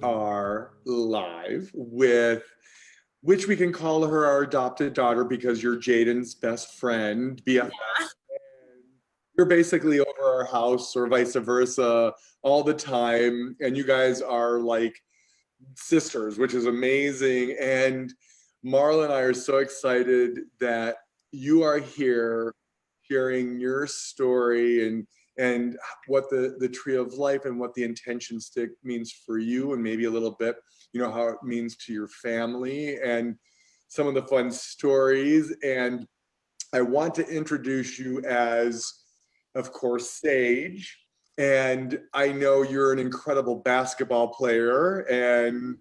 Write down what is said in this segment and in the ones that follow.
are live with, which we can call her our adopted daughter because you're Jaden's best friend, BFF. You're basically over our house or vice versa all the time. And you guys are like sisters, which is amazing. And Marla and I are so excited that you are here sharing your story and what the tree of life and what the intention stick means for you, and maybe a little bit, how it means to your family and some of the fun stories. And I want to introduce you as, of course, Sage. And I know you're an incredible basketball player, and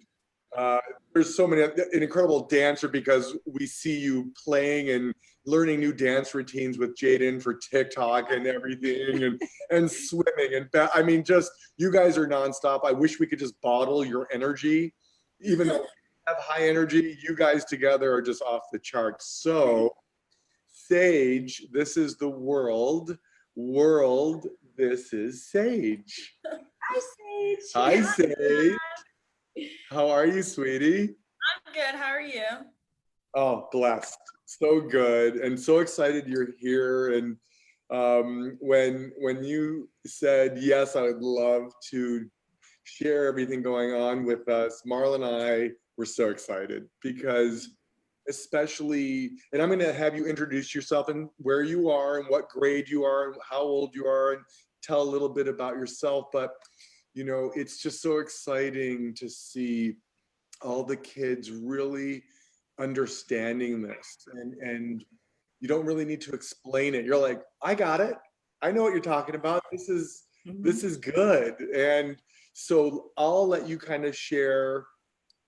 uh, there's so many, an incredible dancer, because we see you playing and learning new dance routines with Jaden for TikTok and everything, and swimming and I mean, just you guys are nonstop. I wish we could just bottle your energy, even though you have high energy. You guys together are just off the charts. So, Sage, this is the world. World, this is Sage. Hi, Sage. Hi, Sage. How are you, sweetie? I'm good. How are you? Oh, blessed. So good. And so excited you're here. And when you said, yes, I would love to share everything going on with us, Marla and I were so excited because especially, and I'm going to have you introduce yourself and where you are and what grade you are and how old you are, and tell a little bit about yourself. But, it's just so exciting to see all the kids really understanding this, and you don't really need to explain it. You're like, I got it. I know what you're talking about. This is good. And so I'll let you kind of share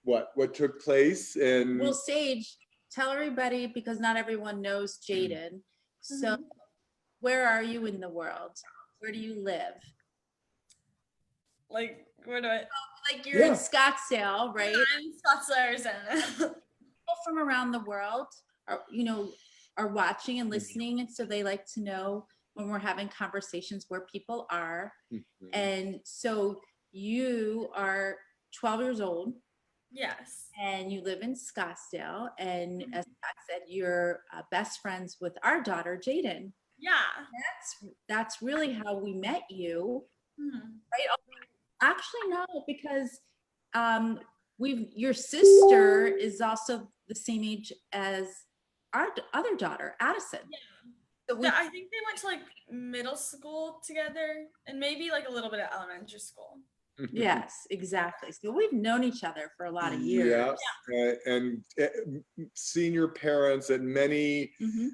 what took place. And well, Sage, tell everybody, because not everyone knows Jaden. So where are you in the world? Where do you live? Like, where do I? Like you're in Scottsdale, right? I'm in Scottsdale, Arizona. People from around the world are watching and listening, and so they like to know when we're having conversations where people are. And so you are 12 years old. Yes. And you live in Scottsdale, and as I said, you're best friends with our daughter, Jaden. Yeah. That's really how we met you, right? Actually, no, because your sister is also the same age as our other daughter, Addison. Yeah. So I think they went to like middle school together, and maybe like a little bit of elementary school. Yes, exactly. So we've known each other for a lot of years. Yeah. And seen your parents at many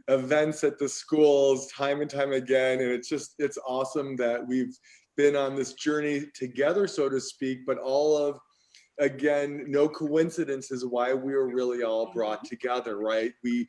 events at the schools time and time again. And it's awesome that we've been on this journey together, so to speak, but again, no coincidences why we were really all brought together, right? We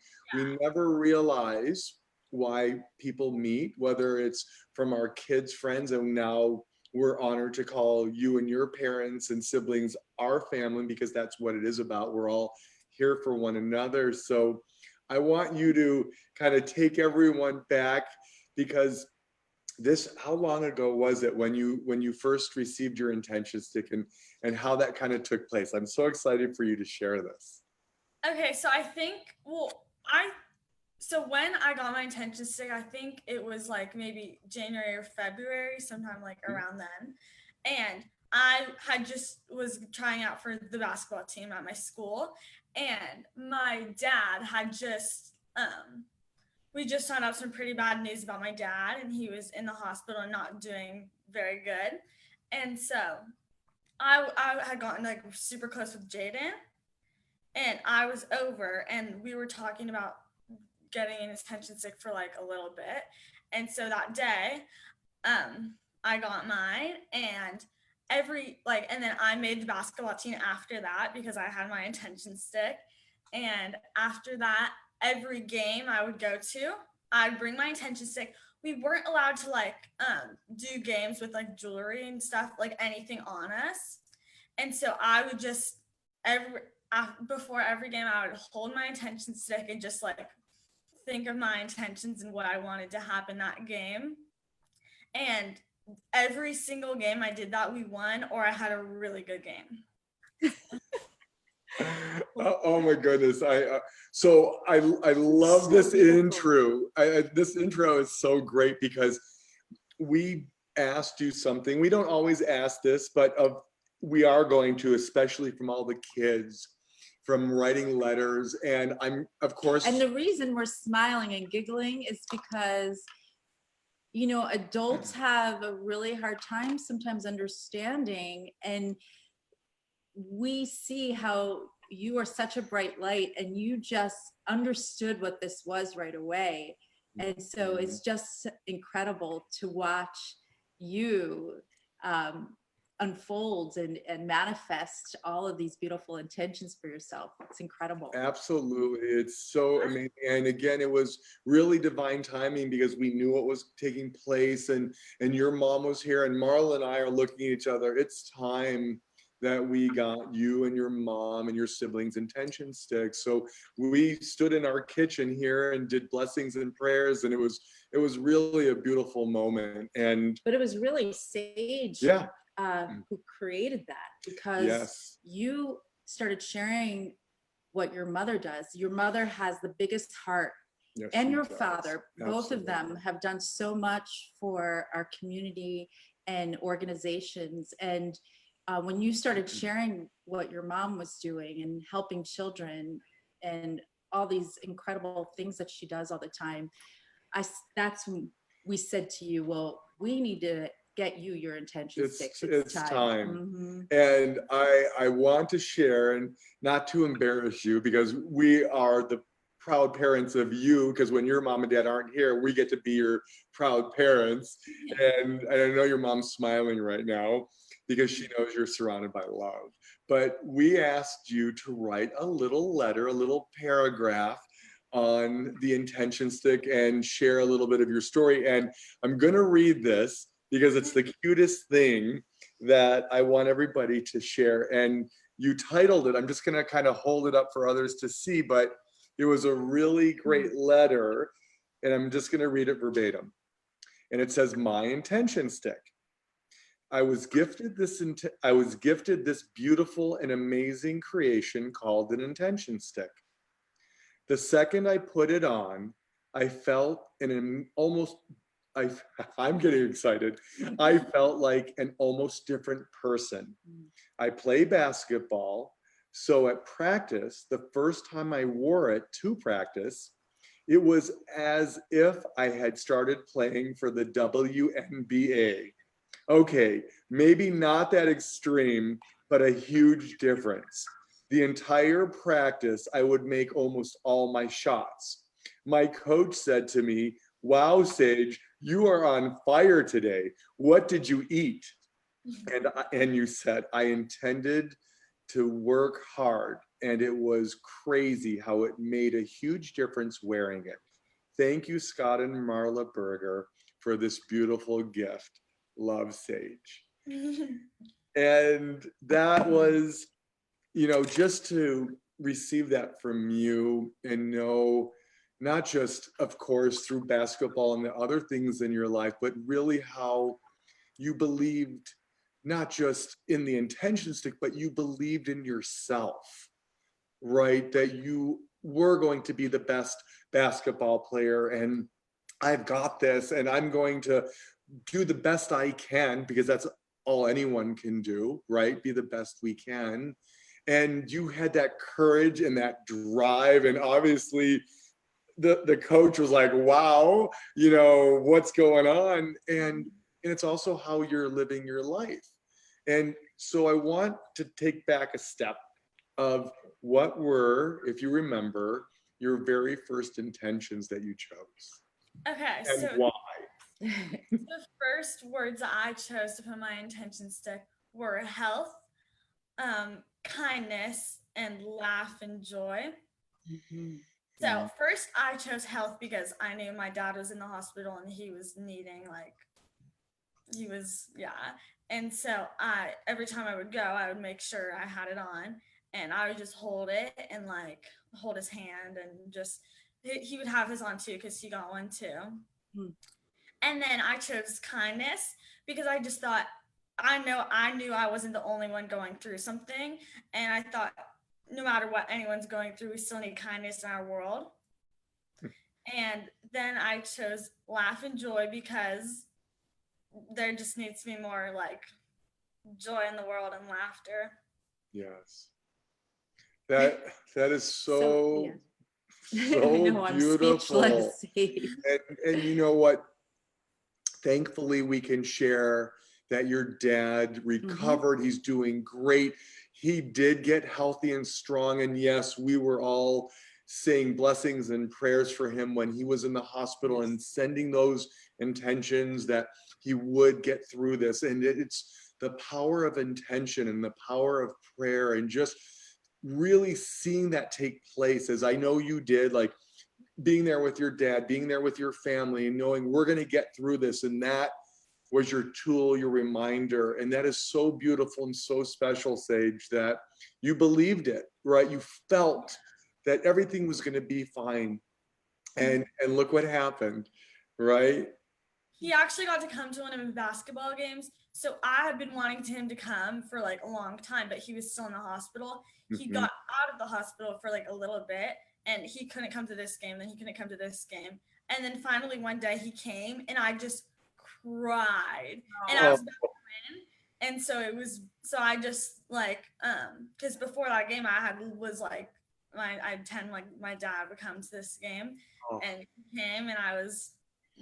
never realize why people meet, whether it's from our kids' friends, and now we're honored to call you and your parents and siblings our family, because that's what it is about. We're all here for one another. So I want you to kind of take everyone back, because how long ago was it when you first received your intention stick, and how that kind of took place? I'm so excited for you to share this. Okay, so I think, so when I got my intention stick, I think it was like maybe January or February, sometime like around then. And I was trying out for the basketball team at my school, and my dad had we just found out some pretty bad news about my dad, and he was in the hospital and not doing very good. And so I had gotten like super close with Jaden, and I was over, and we were talking about getting an attention stick for like a little bit. And so that day, I got mine, and and then I made the basketball team after that because I had my attention stick. And after that, every game I would go to, I'd bring my attention stick. We weren't allowed to like do games with like jewelry and stuff, like anything on us. And so I would just before every game, I would hold my attention stick and just like think of my intentions and what I wanted to happen that game. And every single game I did that, we won, or I had a really good game. Oh my goodness. I love this intro. This intro is so great because we asked you something. We don't always ask this, but we are going to, especially from all the kids, from writing letters. And I'm, of course. And the reason we're smiling and giggling is because, you know, adults have a really hard time sometimes understanding, and we see how you are such a bright light and you just understood what this was right away. And so it's just incredible to watch you unfold and manifest all of these beautiful intentions for yourself. It's incredible. Absolutely. It's so amazing. And again, it was really divine timing because we knew what was taking place, and your mom was here, and Marla and I are looking at each other. It's time that we got you and your mom and your siblings intention sticks. So we stood in our kitchen here and did blessings and prayers, and it was really a beautiful moment. But it was really Sage who created that, because you started sharing what your mother does. Your mother has the biggest heart, and your father, both of them have done so much for our community and organizations. And when you started sharing what your mom was doing and helping children and all these incredible things that she does all the time, that's when we said to you, well, we need to get you your intention sticks. It's time. And I want to share, and not to embarrass you, because we are the proud parents of you, because when your mom and dad aren't here, we get to be your proud parents. And I know your mom's smiling right now because she knows you're surrounded by love. But we asked you to write a little letter, a little paragraph on the intention stick and share a little bit of your story. And I'm going to read this because it's the cutest thing that I want everybody to share. And you titled it, I'm just going to kind of hold it up for others to see, but it was a really great letter. And I'm just going to read it verbatim. And it says, "My intention stick. I was gifted this beautiful and amazing creation called an intention stick. The second I put it on, I felt I'm getting excited. I felt like an almost different person. I play basketball, so at practice, the first time I wore it to practice, it was as if I had started playing for the WNBA. Okay, maybe not that extreme, but a huge difference. The entire practice, I would make almost all my shots. My coach said to me, "Wow, Sage, you are on fire today. What did you eat?" And you said, "I intended to work hard, and it was crazy how it made a huge difference wearing it. Thank you, Scott and Marla Berger, for this beautiful gift. Love, Sage." And that was, just to receive that from you and know, not just, of course, through basketball and the other things in your life, but really how you believed not just in the intention stick, but you believed in yourself, right? That you were going to be the best basketball player, and I've got this, and I'm going to do the best I can, because that's all anyone can do, right? Be the best we can. And you had that courage and that drive, and obviously the coach was like, "Wow, what's going on?" And it's also how you're living your life. And so I want to take back a step of what were, if you remember, your very first intentions that you chose. Okay, and so why? the first words I chose to put on my intention stick were health, kindness, and laugh and joy. So first I chose health because I knew my dad was in the hospital and he was needing and so every time I would go, I would make sure I had it on, and I would just hold it and hold his hand, and just he would have his on too because he got one too. And then I chose kindness because I just thought I knew I wasn't the only one going through something. And I thought, no matter what anyone's going through, we still need kindness in our world. And then I chose laugh and joy because there just needs to be more like joy in the world and laughter. Yes. That is so I know, I'm beautiful. speechless. And you know what? Thankfully, we can share that your dad recovered. He's doing great. He did get healthy and strong. And yes, we were all saying blessings and prayers for him when he was in the hospital and sending those intentions that he would get through this. And it's the power of intention and the power of prayer and just really seeing that take place, as I know you did, like being there with your dad, being there with your family, and knowing we're going to get through this. And that was your tool, your reminder. And that is so beautiful and so special, Sage, that you believed it, right? You felt that everything was going to be fine. And look what happened, right? He actually got to come to one of his basketball games. So I had been wanting him to come for like a long time, but he was still in the hospital. He got out of the hospital for like a little bit, and he couldn't come to this game. Then he couldn't come to this game. And then finally one day he came, and I just cried. And I was about to win. And so I just like, because before that game I had 10, like my dad would come to this game, and he came, and I was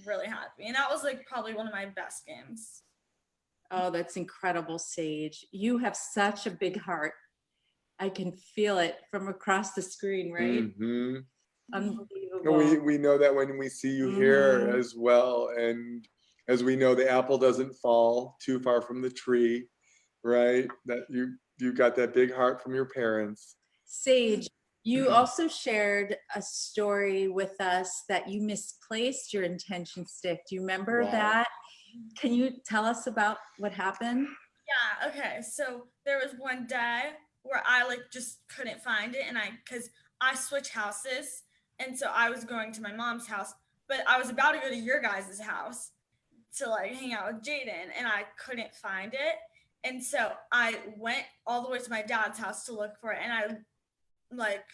really happy. And that was like probably one of my best games. Oh, that's incredible, Sage. You have such a big heart. I can feel it from across the screen, right? Unbelievable. We know that when we see you here as well. And as we know, the apple doesn't fall too far from the tree, right? That you got that big heart from your parents. Sage, you also shared a story with us that you misplaced your intention stick. Do you remember that? Can you tell us about what happened? Yeah, okay. So there was one day where I like just couldn't find it, and because I switch houses, and so I was going to my mom's house, but I was about to go to your guys' house to like hang out with Jaden, and I couldn't find it. And so I went all the way to my dad's house to look for it, and I like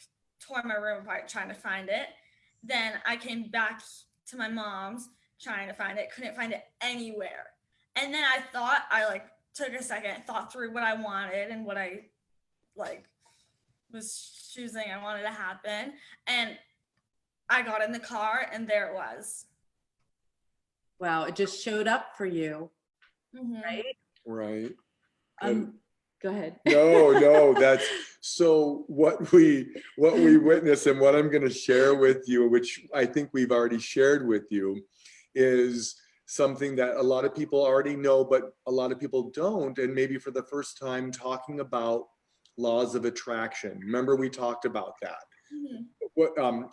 tore my room apart trying to find it. Then I came back to my mom's trying to find it, couldn't find it anywhere. And then I like took a second, thought through what I wanted and what I like was choosing I wanted to happen. And I got in the car, and there it was. Wow, it just showed up for you, right? Right. Go ahead. No, that's so what we witness, and what I'm going to share with you, which I think we've already shared with you, is something that a lot of people already know, but a lot of people don't, and maybe for the first time talking about laws of attraction. Remember, we talked about that.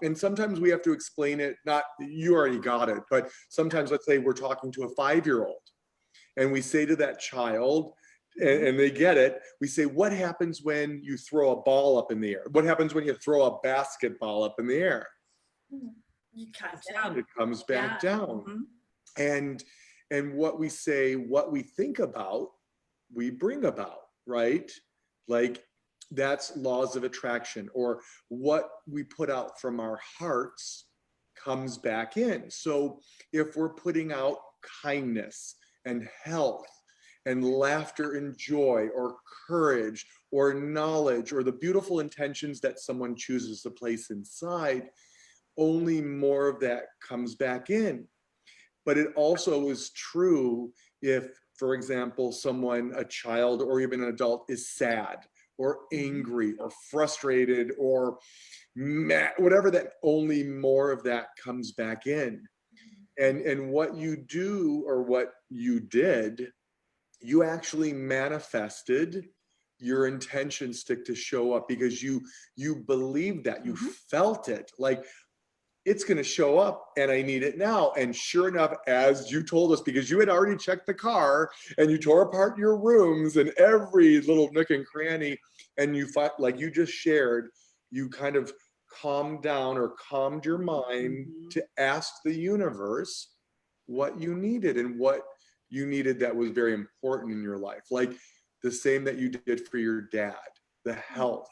And sometimes we have to explain it, not, you already got it, but sometimes let's say we're talking to a 5-year-old and we say to that child, and they get it, we say, what happens when you throw a ball up in the air? What happens when you throw a basketball up in the air? You catch it comes back down. And what we say, what we think about, we bring about, right? Like, that's laws of attraction, or what we put out from our hearts comes back in. So if we're putting out kindness and health and laughter and joy or courage or knowledge or the beautiful intentions that someone chooses to place inside, only more of that comes back in. But it also is true if, for example, someone, a child or even an adult, is sad or angry or frustrated or mad, whatever, that only more of that comes back in. And what you do, or what you did, you actually manifested your intention stick to show up, because you believed that, you felt it, like, it's going to show up and I need it now. And sure enough, as you told us, because you had already checked the car and you tore apart your rooms and every little nook and cranny, and you felt like you just shared, you kind of calmed down or calmed your mind to ask the universe what you needed and what you needed that was very important in your life, like the same that you did for your dad, the health,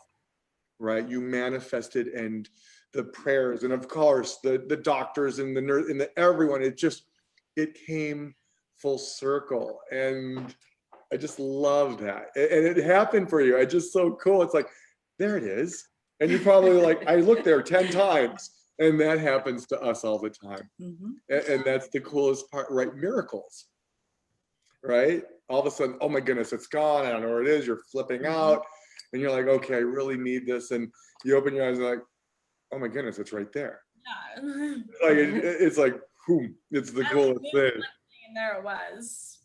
right? You manifested, and the prayers, and of course the doctors and the nurse and everyone, it came full circle. And I just love that. And it happened for you. It's just so cool. It's like, there it is. And you're probably like, I looked there 10 times. And that happens to us all the time. And that's the coolest part, right? Miracles, right? All of a sudden, oh my goodness, it's gone. I don't know where it is. You're flipping out. And you're like, okay, I really need this. And you open your eyes and like, oh my goodness, it's right there. Yeah. Like it's like, boom, it's the coolest thing. And there it was.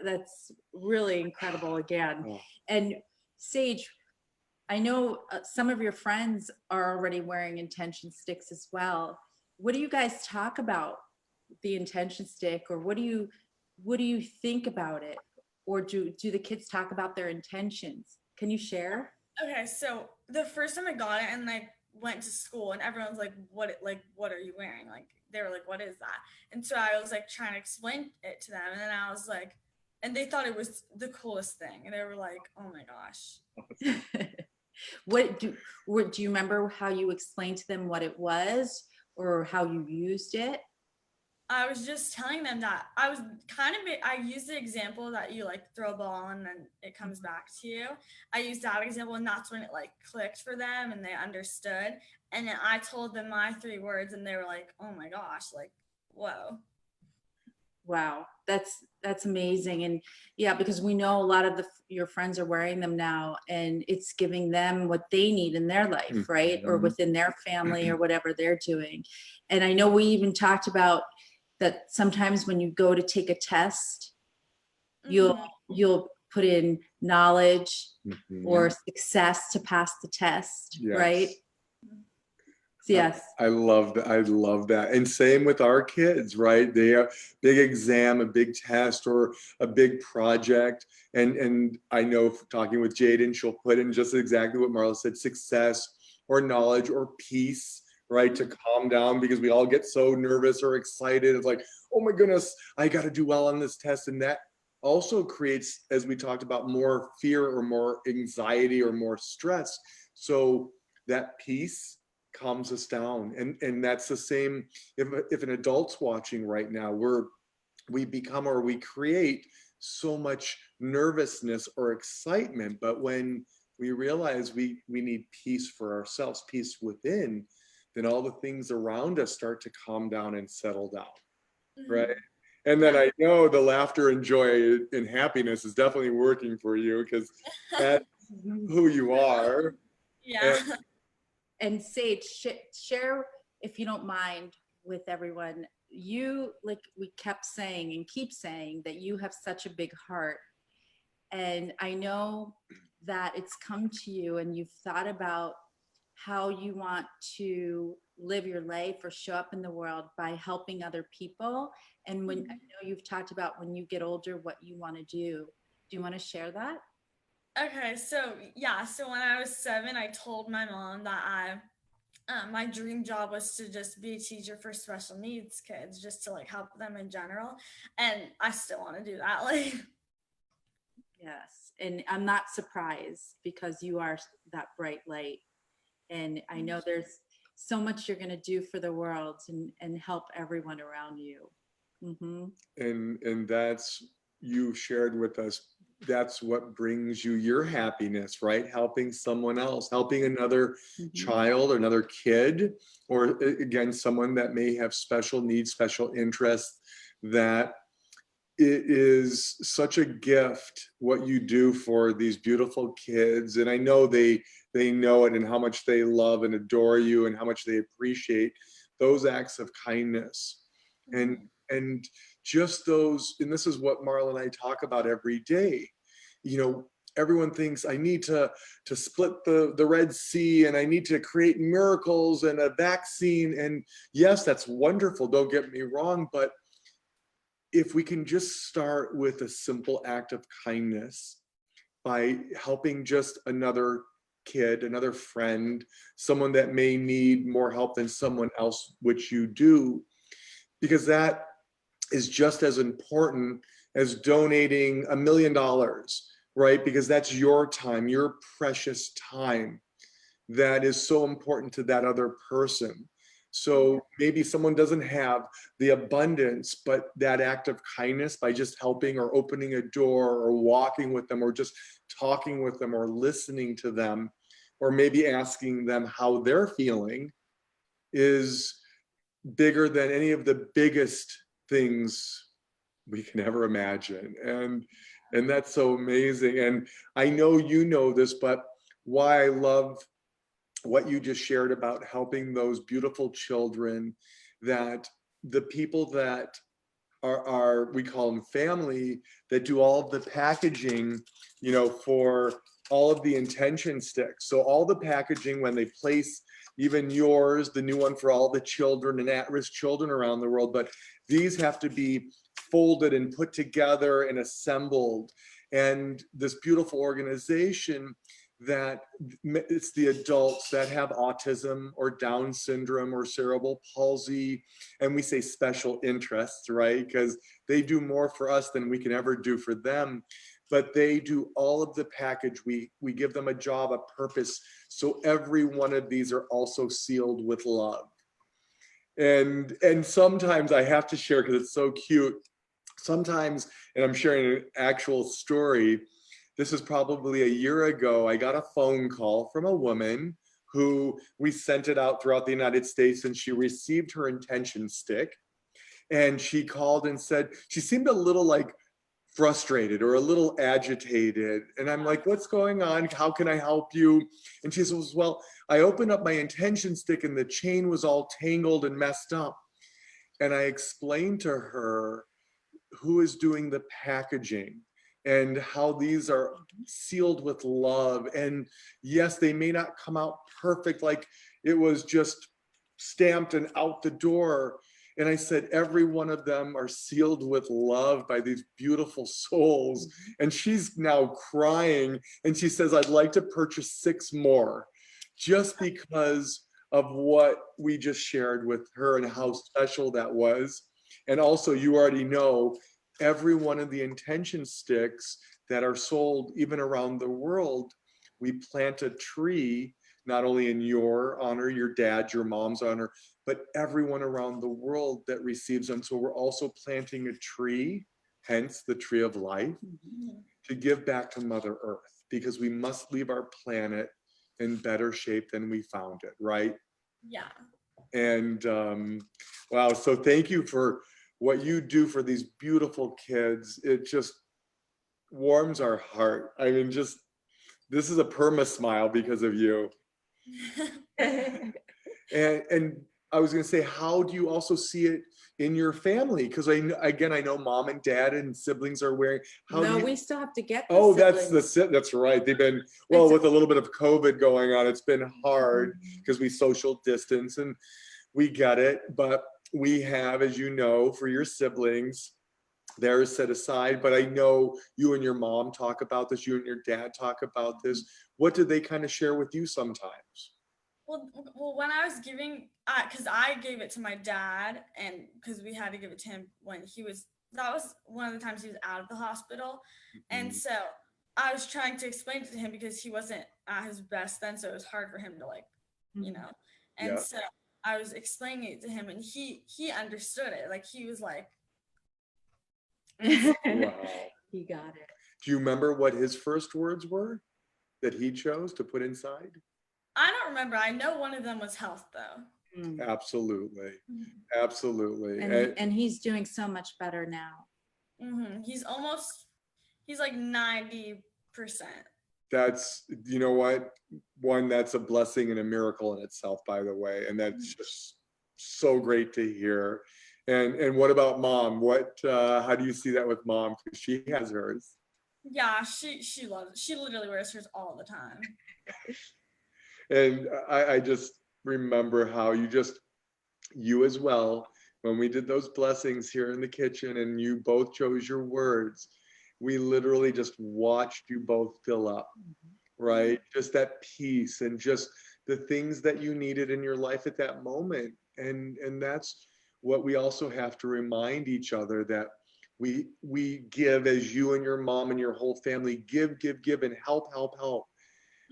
That's really incredible again. And Sage, I know some of your friends are already wearing intention sticks as well. What do you guys talk about the intention stick, or what do you think about it? Or do the kids talk about their intentions? Can you share? Okay, so the first time I got it and I went to school and everyone's like, what are you wearing? Like, they were like, what is that? And so I was like trying to explain it to them, and then I was like, and they thought it was the coolest thing, and they were like, oh my gosh. Do you remember how you explained to them what it was or how you used it? I was just telling them that I used the example that you like throw a ball and then it comes back to you. I used that example, and that's when it like clicked for them and they understood. And then I told them my 3 words and they were like, oh my gosh, like, whoa. Wow, that's amazing. And yeah, because we know a lot of your friends are wearing them now, and it's giving them what they need in their life, right? Or within their family or whatever they're doing. And I know we even talked about that sometimes when you go to take a test, you'll put in knowledge or success to pass the test, right? Yes. I love that. I love that. And same with our kids, right? They have big exam, a big test, or a big project. And I know talking with Jaden, she'll put in just exactly what Marla said, success or knowledge or peace, right? To calm down, because we all get so nervous or excited. It's like, oh my goodness, I got to do well on this test. And that also creates, as we talked about, more fear or more anxiety or more stress. So that peace calms us down. And that's the same if an adult's watching right now, we become, or we create so much nervousness or excitement. But when we realize we need peace for ourselves, peace within, then all the things around us start to calm down and settle down, right? And then I know the laughter and joy and happiness is definitely working for you, because that's who you are. Yeah. And Sage, share, if you don't mind, with everyone, you, like we kept saying and keep saying, that you have such a big heart. And I know that it's come to you and you've thought about how you want to live your life or show up in the world by helping other people. And when I know you've talked about when you get older, what you want to do. Do you want to share that? Okay, so yeah, so when I was 7, I told my mom that my dream job was to just be a teacher for special needs kids, just to like help them in general, and I still want to do that. Like, yes, and I'm not surprised, because you are that bright light, and I know there's so much you're going to do for the world and help everyone around you. And that's, you shared with us, that's what brings you your happiness, right? Helping someone else, helping another child or another kid, or again, someone that may have special needs, special interests. That it is such a gift what you do for these beautiful kids. And I know they know it, and how much they love and adore you, and how much they appreciate those acts of kindness. And just those, and this is what Marla and I talk about every day. You know, everyone thinks I need to split the Red Sea, and I need to create miracles and a vaccine. And yes, that's wonderful, don't get me wrong, but if we can just start with a simple act of kindness by helping just another kid, another friend, someone that may need more help than someone else, which you do, because that is just as important as donating $1 million, right? Because that's your time, your precious time that is so important to that other person. So maybe someone doesn't have the abundance, but that act of kindness by just helping or opening a door or walking with them or just talking with them or listening to them, or maybe asking them how they're feeling, is bigger than any of the biggest things we can ever imagine. And that's so amazing. And I know you know this, but why I love what you just shared about helping those beautiful children, that the people that are we call them family, that do all of the packaging, you know, for all of the intention sticks. So all the packaging, when they place even yours, the new one for all the children and at-risk children around the world, but these have to be folded and put together and assembled. And this beautiful organization, that it's the adults that have autism or Down syndrome or cerebral palsy, and we say special interests, right? Because they do more for us than we can ever do for them. But they do all of the package. We give them a job, a purpose. So every one of these are also sealed with love. And sometimes I have to share, because it's so cute. Sometimes, and I'm sharing an actual story, this is probably a year ago, I got a phone call from a woman who we sent it out throughout the United States, and she received her intention stick. And she called and said, she seemed a little like frustrated or a little agitated. And I'm like, what's going on? How can I help you? And she says, well, I opened up my intention stick and the chain was all tangled and messed up. And I explained to her who is doing the packaging and how these are sealed with love. And yes, they may not come out perfect, like it was just stamped and out the door. And I said, every one of them are sealed with love by these beautiful souls. And she's now crying. And she says, I'd like to purchase 6 more, just because of what we just shared with her and how special that was. And also, you already know, every one of the intention sticks that are sold even around the world, we plant a tree, not only in your honor, your dad, your mom's honor, but everyone around the world that receives them. So we're also planting a tree, hence the tree of life, to give back to Mother Earth, because we must leave our planet in better shape than we found it, right? Yeah. And wow, so thank you for what you do for these beautiful kids. It just warms our heart. I mean, just, this is a perma smile because of you. And I was going to say, how do you also see it in your family? Because I know mom and dad and siblings are wearing. We still have to get. Oh, that's right. They've been, well, with a little bit of COVID going on, it's been hard because we social distance, and we get it. But we have, as you know, for your siblings, they're set aside. But I know you and your mom talk about this. You and your dad talk about this. What do they kind of share with you sometimes? Well, when I was giving, because I gave it to my dad, and because we had to give it to him when that was one of the times he was out of the hospital. And so I was trying to explain it to him because he wasn't at his best then, so it was hard for him to, like, you know. And so I was explaining it to him, and he understood it. Like, he was like, wow. He got it. Do you remember what his first words were that he chose to put inside? I don't remember. I know one of them was health, though. Absolutely. Absolutely. And he's doing so much better now. He's like 90%. That's, you know what? One, that's a blessing and a miracle in itself, by the way. And that's just so great to hear. And what about mom? How do you see that with mom? Because she has hers. Yeah, she loves it. She literally wears hers all the time. And I just remember how you as well, when we did those blessings here in the kitchen and you both chose your words, we literally just watched you both fill up, right? Just that peace and just the things that you needed in your life at that moment. And that's what we also have to remind each other, that We give as you and your mom and your whole family give and help.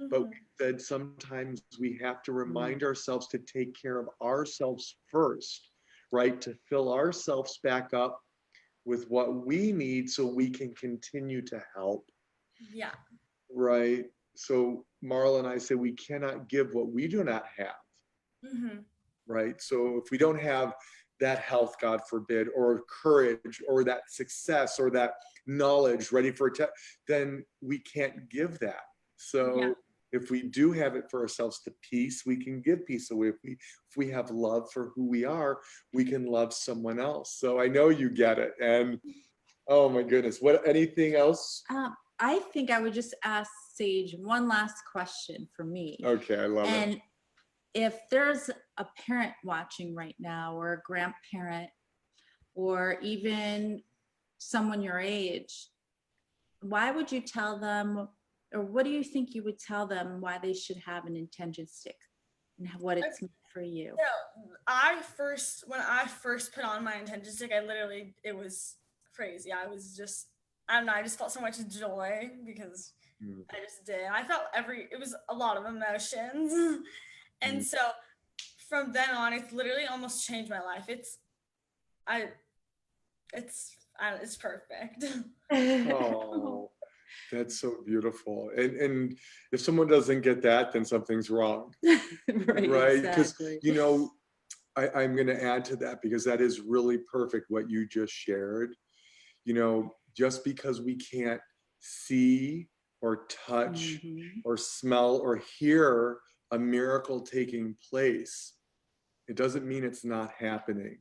But we said sometimes we have to remind ourselves to take care of ourselves first, right? To fill ourselves back up with what we need so we can continue to help. Yeah. Right. So Marla and I say we cannot give what we do not have. Right. So if we don't have that health, God forbid, or courage, or that success, or that knowledge ready for a test, then we can't give that. So if we do have it for ourselves, the peace, we can give peace away. If we have love for who we are, we can love someone else. So I know you get it. And oh my goodness, what, anything else? I think I would just ask Sage one last question for me. Okay, I love it. And if there's a parent watching right now, or a grandparent, or even someone your age, why would you tell them, or what do you think you would tell them why they should have an intention stick and what it's meant for you? So when I first put on my intention stick, it was crazy. I was just, I don't know, I just felt so much joy because I just did. I felt it was a lot of emotions. And so from then on, it's literally almost changed my life. It's perfect. Oh, that's so beautiful. And if someone doesn't get that, then something's wrong. Right? Because, Exactly. you know, I'm going to add to that because that is really perfect what you just shared. You know, just because we can't see or touch or smell or hear a miracle taking place, it doesn't mean it's not happening.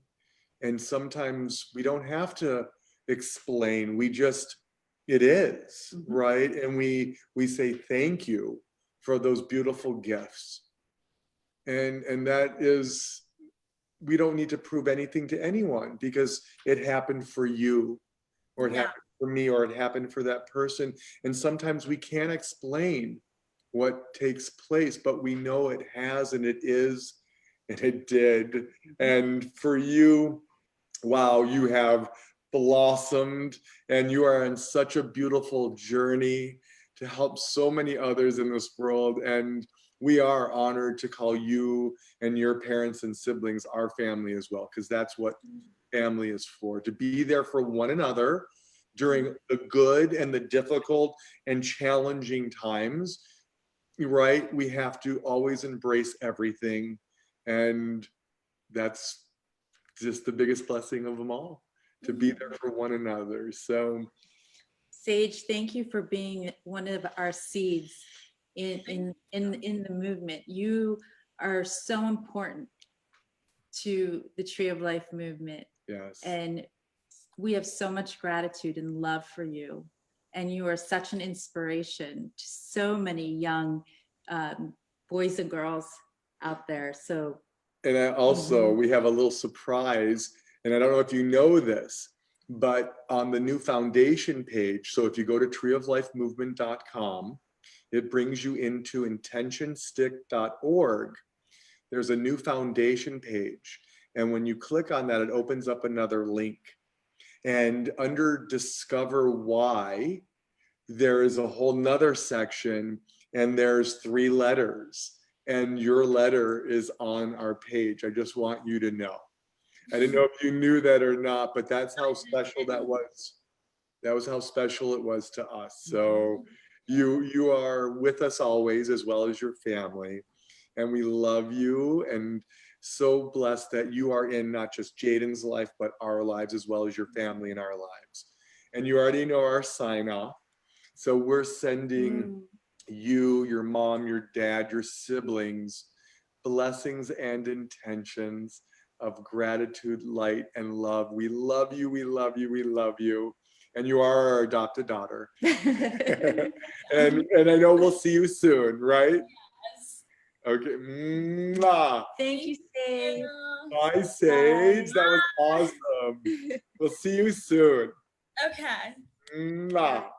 And sometimes we don't have to explain, it is, right? And we say thank you for those beautiful gifts. And that is, we don't need to prove anything to anyone because it happened for you, or it happened for me, or it happened for that person. And sometimes we can't explain what takes place, but we know it has, and it is, and it did. And for you, wow, you have blossomed, and you are on such a beautiful journey to help so many others in this world. And we are honored to call you and your parents and siblings our family as well, because that's what family is for, to be there for one another during the good and the difficult and challenging times, right? We have to always embrace everything, and that's just the biggest blessing of them all, to be there for one another. So Sage, thank you for being one of our seeds in the movement. You are so important to the Tree of Life movement. yes. And we have so much gratitude and love for you. And you are such an inspiration to so many young boys and girls out there. So, and I also, we have a little surprise, and I don't know if you know this, but on the new foundation page, so if you go to treeoflifemovement.com, it brings you into intentionstick.org. There's a new foundation page. And when you click on that, it opens up another link. And under Discover Why, there is a whole nother section, and there's 3 letters. And your letter is on our page. I just want you to know. I didn't know if you knew that or not, but that's how special that was. That was how special it was to us. So you are with us always, as well as your family. And we love you, and so blessed that you are in not just Jaden's life, but our lives, as well as your family in our lives. And you already know our sign off. So we're sending you, your mom, your dad, your siblings, blessings and intentions of gratitude, light, and love. We love you, we love you, we love you. And you are our adopted daughter. and I know we'll see you soon, right? Yes. Okay. Mwah. thank you, Sage. Bye, Sage. That was awesome. We'll see you soon. Okay. Mwah.